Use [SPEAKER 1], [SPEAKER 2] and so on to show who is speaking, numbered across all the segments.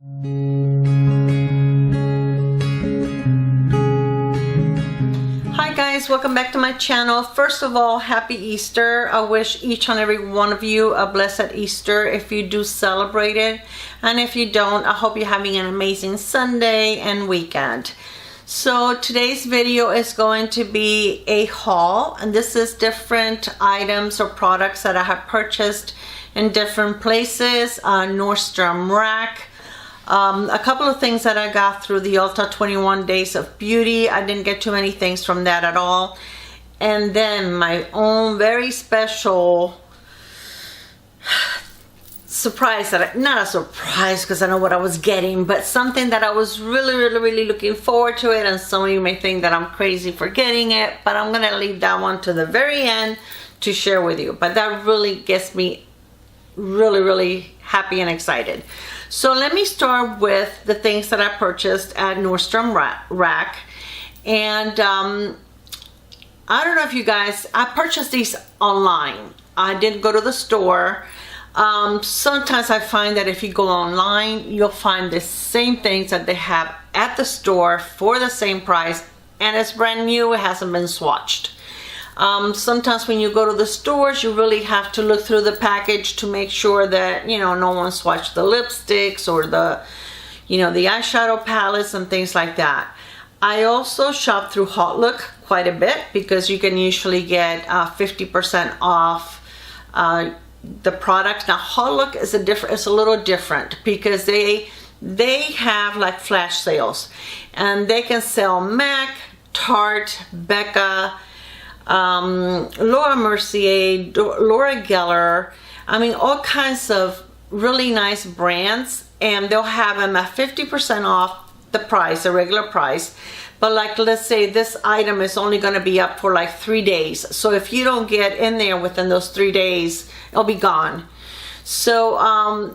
[SPEAKER 1] Hi guys, welcome back to my channel. First of all, happy Easter. I wish each and every one of you a blessed Easter if you do celebrate it. And if you don't, I hope you're having an amazing Sunday and weekend. So today's video is going to be a haul, and this is different items or products that I have purchased in different places. Nordstrom Rack. A couple of things that I got through the Ulta 21 Days of Beauty. I didn't get too many things from that at all. And then my own very special surprise, not a surprise because I know what I was getting, but something that I was really looking forward to it. And some of you may think that I'm crazy for getting it, but I'm gonna leave that one to the very end to share with you. But that really gets me really happy and excited. So let me start with the things that I purchased at Nordstrom Rack. And I don't know if you guys, I purchased these online. I didn't go to the store. Sometimes I find that if you go online, you'll find the same things that they have at the store for the same price, and it's brand new, it hasn't been swatched. Sometimes when you go to the stores, you really have to look through the package to make sure that, you know, no one swatched the lipsticks or the, you know, the eyeshadow palettes and things like that. I also shop through Hautelook quite a bit because you can usually get 50% off the product. Now Hautelook is a little different because they have like flash sales, and they can sell MAC, Tarte, Becca, Laura Mercier, Laura Geller, I mean all kinds of really nice brands, and they'll have them at 50% off the price, the regular price. But like, let's say this item is only going to be up for like 3 days, so if you don't get in there within those 3 days, it'll be gone. So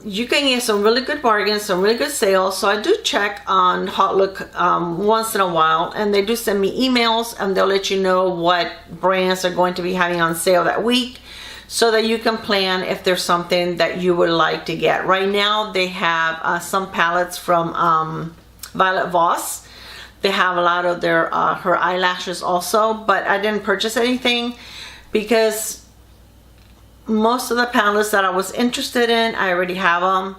[SPEAKER 1] you can get some really good bargains, some really good sales. So I do check on Hautelook once in a while, and they do send me emails, and they'll let you know what brands are going to be having on sale that week, so that you can plan if there's something that you would like to get. Right now they have some palettes from Violet Voss. They have a lot of their her eyelashes also, but I didn't purchase anything because most of the palettes that I was interested in, I already have them.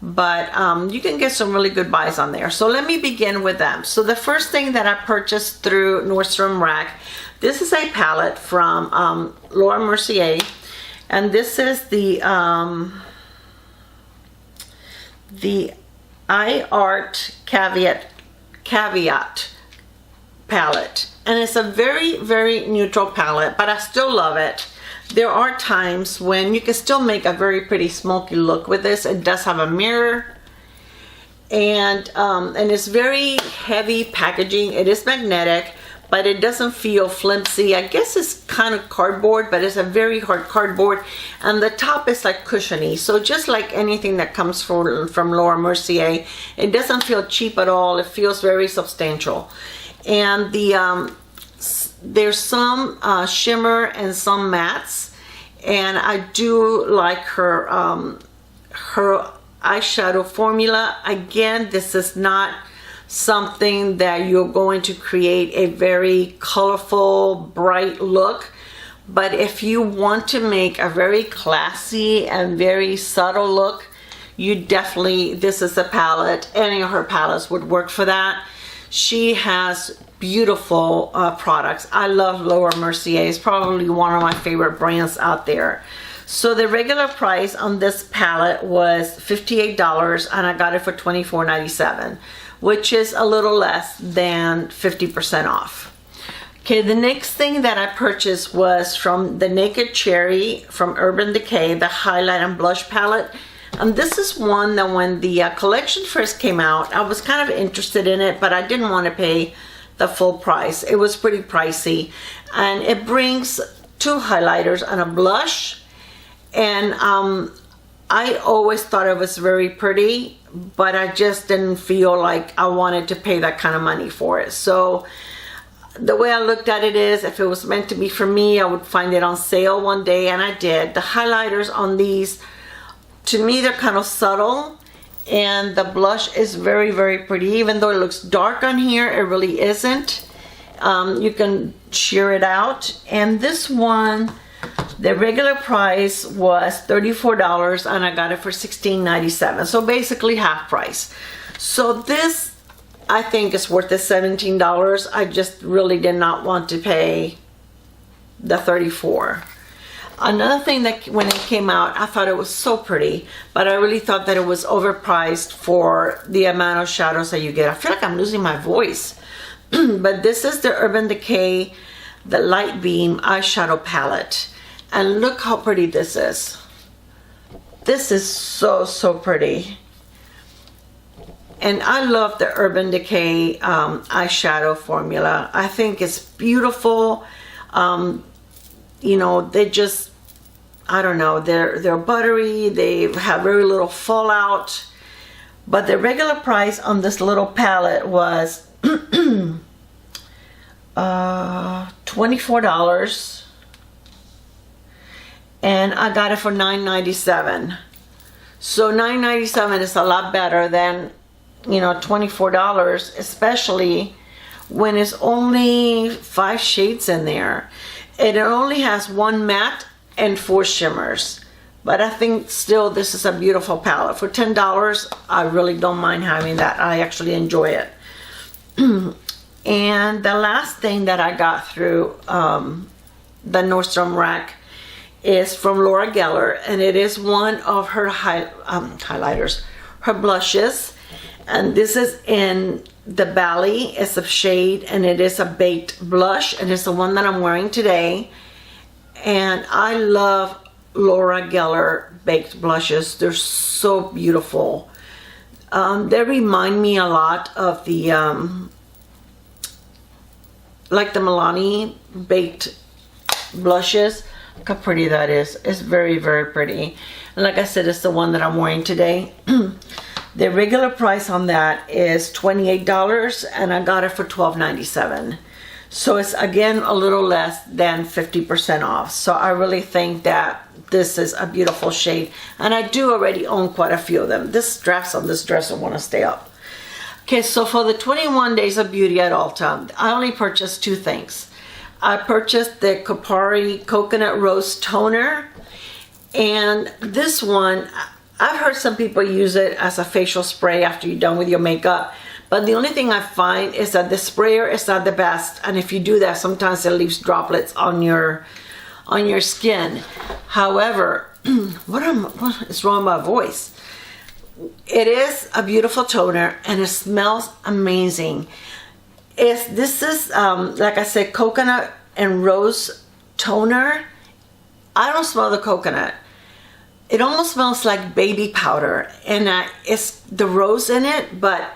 [SPEAKER 1] But you can get some really good buys on there. So let me begin with them. So the first thing that I purchased through Nordstrom Rack, this is a palette from Laura Mercier, and this is the iArt Caveat palette, and it's a very neutral palette, but I still love it. There are times when you can still make a very pretty smoky look with this. It does have a mirror, and it's very heavy packaging. It is magnetic, but it doesn't feel flimsy. I guess it's kind of cardboard, but it's a very hard cardboard, and the top is like cushiony. So just like anything that comes from Laura Mercier, it doesn't feel cheap at all. It feels very substantial. And there's some shimmer and some mattes, and I do like her her eyeshadow formula. Again, this is not something that you're going to create a very colorful, bright look, but if you want to make a very classy and very subtle look, you definitely, this is a palette. Any of her palettes would work for that. She has beautiful products. I love Laura Mercier. It's probably one of my favorite brands out there. So the regular price on this palette was $58, and I got it for $24.97, which is a little less than 50% off. Okay, the next thing that I purchased was from the Naked Cherry from Urban Decay, the highlight and blush palette. And this is one that when the collection first came out, I was kind of interested in it, but I didn't want to pay the full price. It was pretty pricey. And it brings 2 highlighters and a blush. And I always thought it was very pretty, but I just didn't feel like I wanted to pay that kind of money for it. So the way I looked at it is, if it was meant to be for me, I would find it on sale one day, and I did. The highlighters on these, to me, they're kind of subtle, And the blush is very, very pretty. Even though it looks dark on here, it really isn't. You can sheer it out. And this one, the regular price was $34 and I got it for $16.97. So basically half price. So this, I think, is worth the $17. I just really did not want to pay the $34. Another thing that when it came out, I thought it was so pretty, but I really thought that it was overpriced for the amount of shadows that you get. I feel like I'm losing my voice. But this is the Urban Decay, the Light Beam eyeshadow palette. And look how pretty this is. This is so, so pretty. And I love the Urban Decay eyeshadow formula. I think it's beautiful. You know, they just, I don't know, they're buttery, they have very little fallout. But the regular price on this little palette was $24. And I got it for $9.97. So $9.97 is a lot better than, you know, $24, especially when it's only 5 shades in there. It only has 1 matte and 4 shimmers. But I think still this is a beautiful palette. For $10, I really don't mind having that. I actually enjoy it. And the last thing that I got through the Nordstrom Rack is from Laura Geller. And it is one of her highlighters, her blushes. And this is in the Bally. It's a shade and it is a baked blush, and it's the one that I'm wearing today. And I love Laura Geller baked blushes. They're so beautiful. They remind me a lot of the like the Milani baked blushes. Look how pretty that is. It's very, very pretty. And like I said, it's the one that I'm wearing today. The regular price on that is $28 and I got it for $12.97. So it's again a little less than 50% off. So I really think that this is a beautiful shade. And I do already own quite a few of them. This straps on this dress will want to stay up. Okay, so for the 21 Days of Beauty at Ulta, I only purchased 2 things. I purchased the Kopari Coconut Rose Toner. And this one, I've heard some people use it as a facial spray after you're done with your makeup. But the only thing I find is that the sprayer is not the best. And if you do that, sometimes it leaves droplets on your skin. However, what is wrong with my voice? It is a beautiful toner and it smells amazing. This is, like I said, coconut and rose toner. I don't smell the coconut. It almost smells like baby powder, and it's the rose in it, but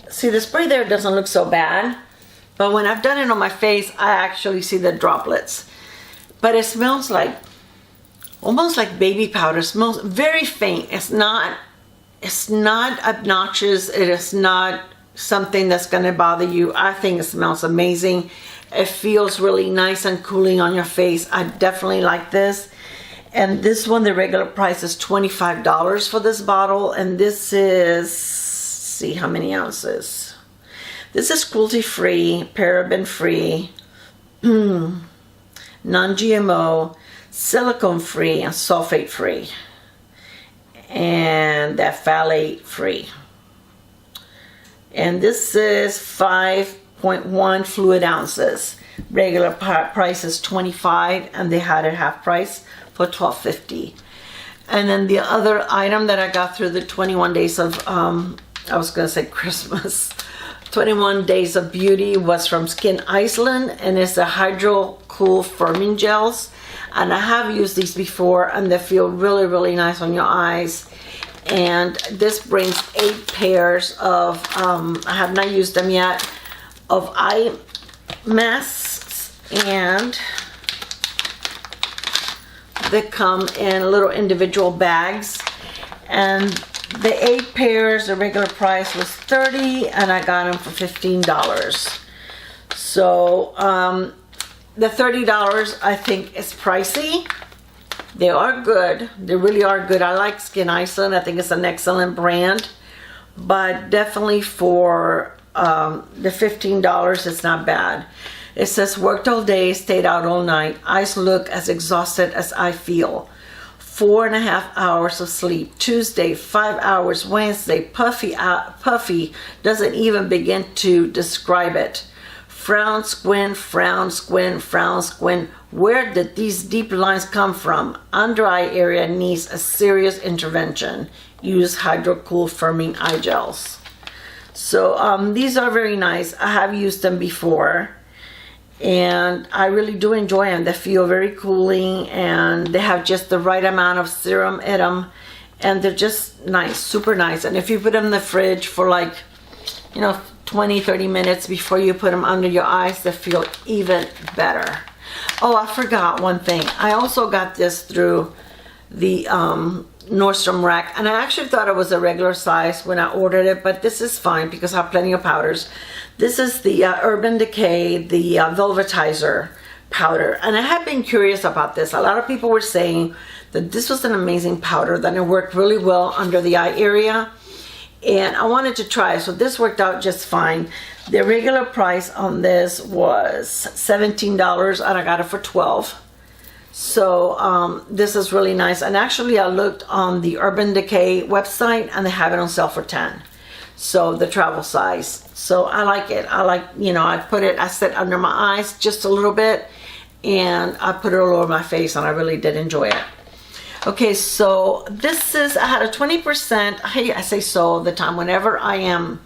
[SPEAKER 1] see, the spray there doesn't look so bad, but when I've done it on my face, I actually see the droplets. But it smells like, almost like baby powder. It smells very faint. It's not obnoxious. It is not something that's gonna bother you. I think it smells amazing. It feels really nice and cooling on your face. I definitely like this. And this one, the regular price is $25 for this bottle. And this is, see how many ounces. This is cruelty-free, paraben-free, non-GMO, silicone-free, and sulfate-free. And that phthalate-free. And this is 5.1 fluid ounces. Regular price is $25, and they had it half price for $12.50. And then the other item that I got through the 21 days of, I was gonna say Christmas, 21 Days of Beauty was from Skin Iceland, and it's the Hydro Cool Firming Gels. And I have used these before, and they feel really, really nice on your eyes. And this brings 8 pairs of, I have not used them yet, of eye masks, and they come in little individual bags. And the 8 pairs, the regular price was $30, and I got them for $15. So the $30 I think is pricey. They are good. They really are good. I like Skin Iceland. I think it's an excellent brand. But definitely for the $15, it's not bad. It says, worked all day, stayed out all night. Eyes look as exhausted as I feel. 4.5 hours of sleep. Tuesday, 5 hours. Wednesday, puffy. Doesn't even begin to describe it. Frown, squint, frown, squint, frown, squint. Where did these deep lines come from? Under eye area needs a serious intervention. Use Hydro-Cool Firming Eye Gels. So these are very nice. I have used them before. And I really do enjoy them. They feel very cooling and they have just the right amount of serum in them. And they're just nice, super nice. And if you put them in the fridge for like, 20-30 minutes before you put them under your eyes, they feel even better. Oh, I forgot one thing. I also got this through the Nordstrom Rack, and I actually thought it was a regular size when I ordered it, but this is fine because I have plenty of powders. This is the Urban Decay, the Velvetizer powder, and I have been curious about this. A lot of people were saying that this was an amazing powder, that it worked really well under the eye area, and I wanted to try it, so this worked out just fine. The regular price on this was $17 and I got it for $12. So this is really nice. And actually I looked on the Urban Decay website and they have it on sale for $10. So the travel size. So I like it. I like, I set under my eyes just a little bit and I put it all over my face and I really did enjoy it. Okay, so this is, I had a 20%, I say so all the time, whenever I am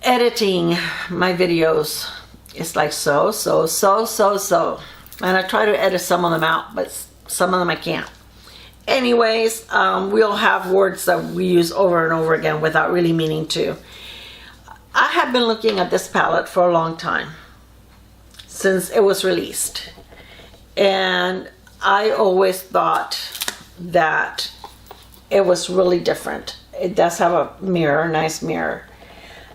[SPEAKER 1] editing my videos, it's like so. And I try to edit some of them out, but some of them I can't. Anyways, we'll have words that we use over and over again without really meaning to. I have been looking at this palette for a long time, since it was released. And I always thought that it was really different. It does have a mirror, nice mirror.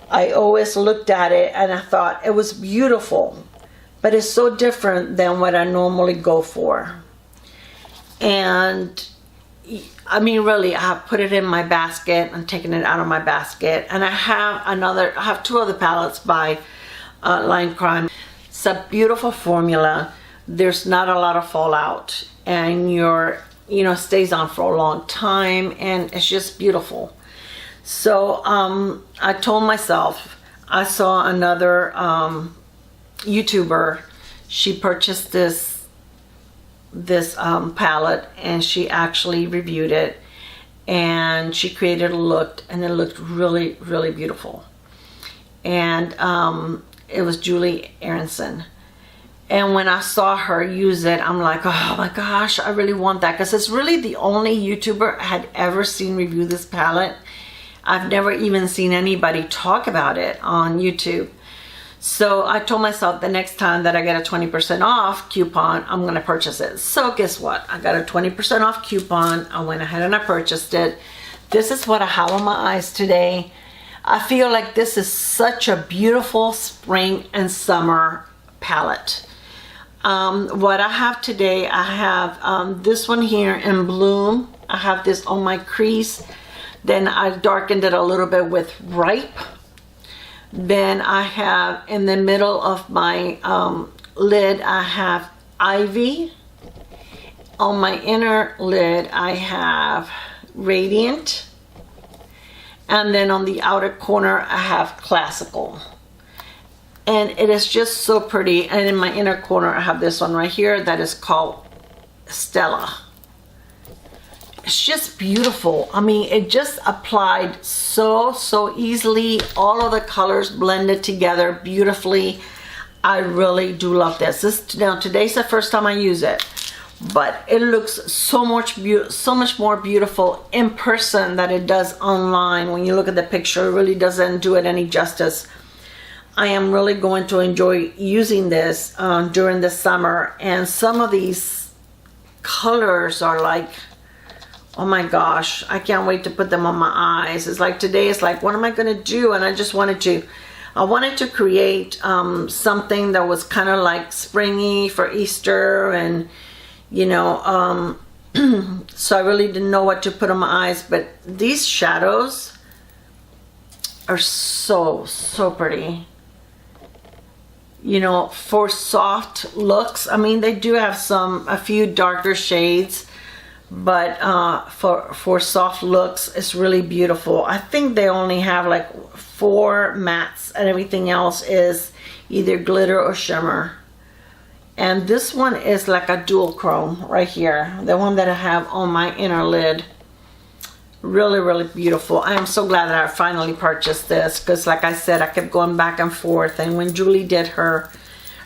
[SPEAKER 1] I always looked at it and I thought it was beautiful, but it's so different than what I normally go for. And I mean, really, I have put it in my basket. I'm taking it out of my basket. And I have two other palettes by Line Crime. It's a beautiful formula. There's not a lot of fallout, and stays on for a long time, and it's just beautiful. So I told myself, I saw another YouTuber, she purchased this palette and she actually reviewed it and she created a look, and it looked really, really beautiful. And it was Julie Aronson. And when I saw her use it, I'm like, oh my gosh, I really want that, because it's really the only YouTuber I had ever seen review this palette. I've never even seen anybody talk about it on YouTube. So I told myself the next time that I get a 20% off coupon, I'm going to purchase it. So guess what? I got a 20% off coupon. I went ahead and I purchased it. This is what I have on my eyes today. I feel like this is such a beautiful spring and summer palette. What I have today, I have this one here in Bloom. I have this on my crease. Then I darkened it a little bit with Ripe. Then I have in the middle of my lid, I have Ivy. On my inner lid, I have Radiant. And then on the outer corner, I have Classical. And it is just so pretty. And in my inner corner, I have this one right here that is called Stella. It's just beautiful. I mean, it just applied so easily. All of the colors blended together beautifully. I really do love this. Now today's the first time I use it, but it looks so much more beautiful in person than it does online. When you look at the picture, it really doesn't do it any justice. I am really going to enjoy using this during the summer, and some of these colors are like, oh my gosh, I can't wait to put them on my eyes. It's like today, it's like, what am I going to do? And I just wanted to create something that was kind of like springy for Easter, and you know, so I really didn't know what to put on my eyes, but these shadows are so pretty. You know, for soft looks, I mean, they do have a few darker shades, but for soft looks, it's really beautiful. I think they only have like 4 mattes, and everything else is either glitter or shimmer. And this one is like a dual chrome right here, the one that I have on my inner lid. Really beautiful. I am so glad that I finally purchased this, because like I said, I kept going back and forth. And when Julie did her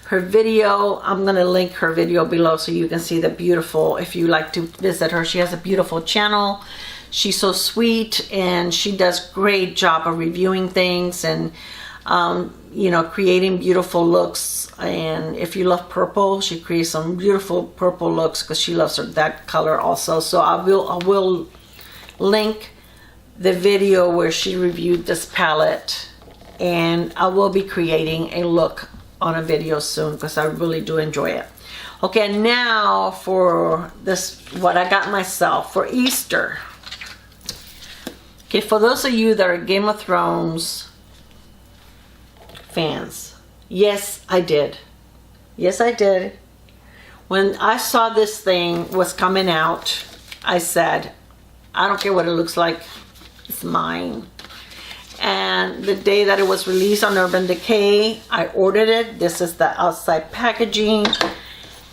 [SPEAKER 1] video, I'm gonna link her video below so you can see the beautiful, if you like to visit her. She has a beautiful channel. She's so sweet, and she does great job of reviewing things and you know, creating beautiful looks. And if you love purple, she creates some beautiful purple looks, because she loves that color also. So I will link the video where she reviewed this palette, and I will be creating a look on a video soon, because I really do enjoy it. Okay, now for this, what I got myself for Easter. Okay, for those of you that are Game of Thrones fans, yes, I did. Yes, I did. When I saw this thing was coming out, I said, I don't care what it looks like, it's mine. And the day that it was released on Urban Decay, I ordered it. This is the outside packaging,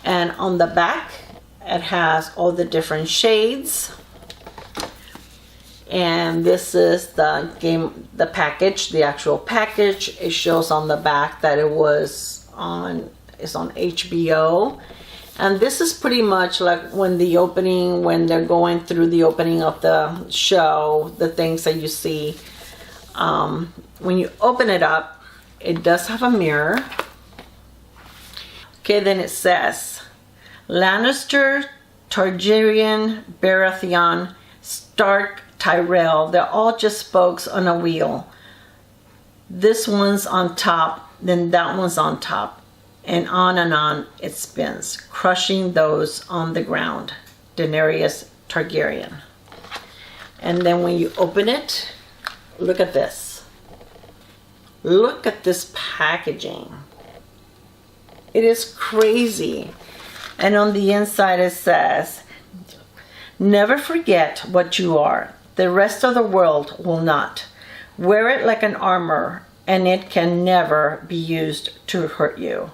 [SPEAKER 1] and on the back it has all the different shades. And this is the package, the actual package. It shows on the back that it's on HBO. And this is pretty much like when they're going through the opening of the show, the things that you see. When you open it up, it does have a mirror. Okay, then it says, Lannister, Targaryen, Baratheon, Stark, Tyrell. They're all just spokes on a wheel. This one's on top, then that one's on top. And on it spins, crushing those on the ground. Daenerys Targaryen. And then when you open it, look at this. Look at this packaging. It is crazy. And on the inside it says, never forget what you are. The rest of the world will not. Wear it like an armor, and it can never be used to hurt you.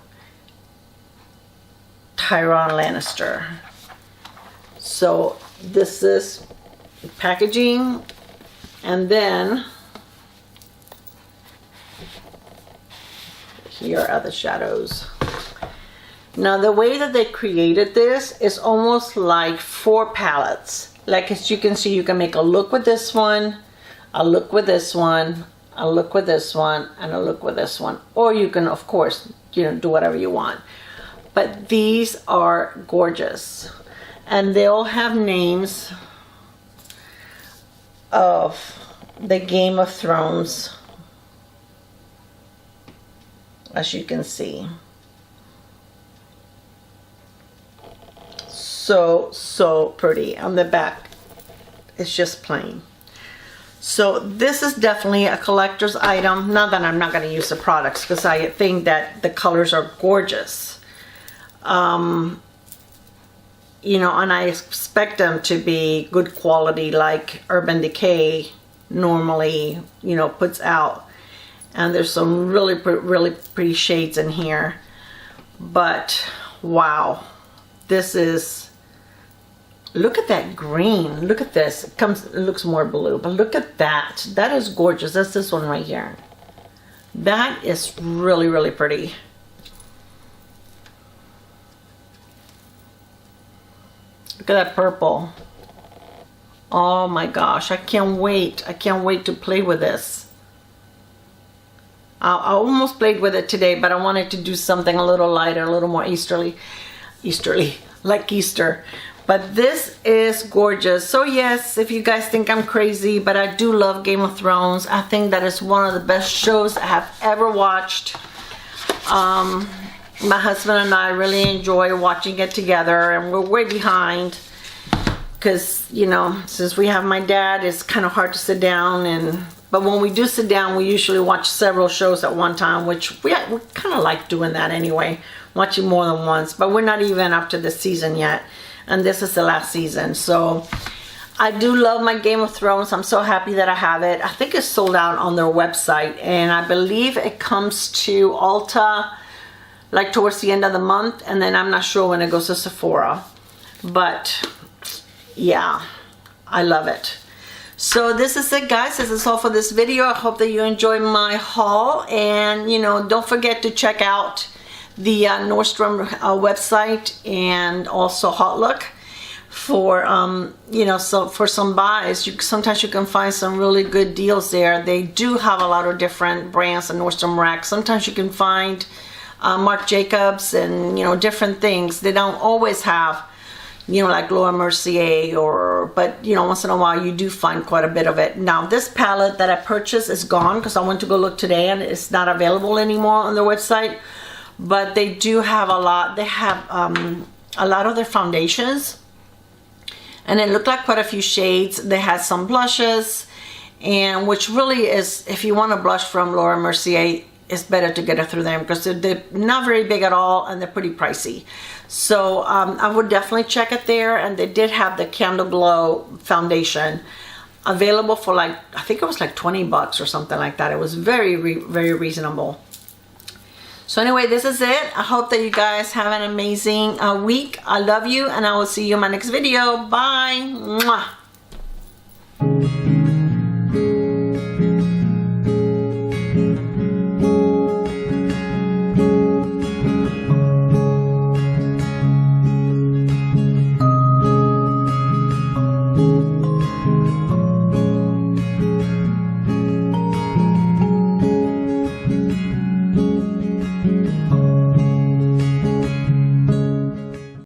[SPEAKER 1] Tyrion Lannister. So this is packaging, and then here are the shadows. Now the way that they created this is almost like 4 palettes. Like, as you can see, you can make a look with this one, a look with this one, a look with this one, and a look with this one. Or you can, of course, you know, do whatever you want. But these are gorgeous, and they all have names of the Game of Thrones, as you can see. So pretty. On the back, it's just plain. So this is definitely a collector's item. Not that I'm not going to use the products, because I think that the colors are gorgeous. You know, and I expect them to be good quality, like Urban Decay normally, you know, puts out. And there's some really pretty shades in here. But wow, this is, look at that green. Look at this. It looks more blue, but look at that. That is gorgeous. That's this one right here. That is really pretty. Look at that purple. Oh my gosh, I can't wait. I can't wait to play with this. I almost played with it today, but I wanted to do something a little lighter, a little more Easterly, like Easter. But this is gorgeous. So yes, if you guys think I'm crazy, but I do love Game of Thrones. I think that is one of the best shows I have ever watched. My husband and I really enjoy watching it together, and we're way behind because, you know, since we have my dad, it's kind of hard to sit down. But when we do sit down, we usually watch several shows at one time, which we kind of like doing that anyway, watching more than once. But we're not even up to the season yet, and this is the last season. So I do love my Game of Thrones. I'm so happy that I have it. I think it's sold out on their website, and I believe it comes to Ulta like towards the end of the month, and then I'm not sure when it goes to Sephora. But yeah, I love it. So this is it, guys. This is all for this video. I hope that you enjoyed my haul, and you know, don't forget to check out the Nordstrom website and also Hautelook for you know, so for some buys. Sometimes you can find some really good deals there. They do have a lot of different brands and Nordstrom Rack. Sometimes you can find Marc Jacobs and, you know, different things. They don't always have, you know, like Laura Mercier, but you know, once in a while you do find quite a bit of it. Now this palette that I purchased is gone because I went to go look today and it's not available anymore on their website. But they do have a lot. They have a lot of their foundations, and it looked like quite a few shades. They had some blushes, and which really is, if you want a blush from Laura Mercier, it's better to get it through them because they're not very big at all and they're pretty pricey. So I would definitely check it there. And they did have the Candle Glow foundation available for like, I think it was like 20 bucks or something like that. It was very reasonable. So anyway, this is it. I hope that you guys have an amazing week. I love you, and I will see you in my next video. Bye. Mwah.